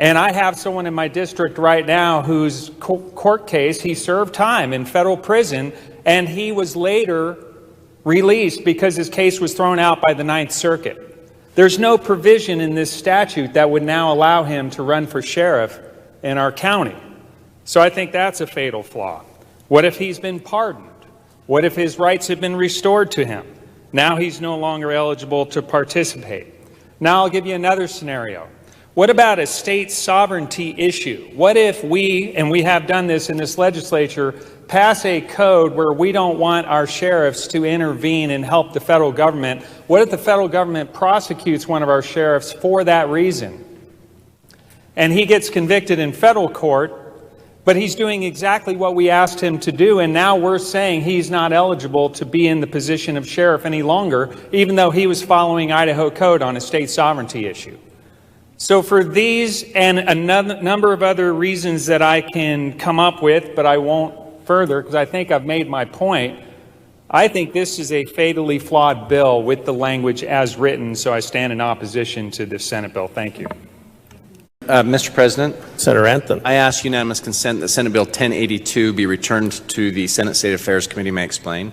And I have someone in my district right now whose court case, he served time in federal prison, and he was later released because his case was thrown out by the Ninth Circuit. There's no provision in this statute that would now allow him to run for sheriff in our county. So I think that's a fatal flaw. What if he's been pardoned? What if his rights have been restored to him? Now he's no longer eligible to participate. Now I'll give you another scenario. What about a state sovereignty issue? What if we, and we have done this in this legislature, pass a code where we don't want our sheriffs to intervene and help the federal government? What if the federal government prosecutes one of our sheriffs for that reason? And he gets convicted in federal court, but he's doing exactly what we asked him to do, and now we're saying he's not eligible to be in the position of sheriff any longer, even though he was following Idaho code on a state sovereignty issue. So for these and a number of other reasons that I can come up with, but I won't further because I think I've made my point, I think this is a fatally flawed bill with the language as written, so I stand in opposition to this Senate bill. Thank you. Mr. President, Senator Anthony. I ask unanimous consent that Senate Bill 1082 be returned to the Senate State Affairs Committee. May I explain?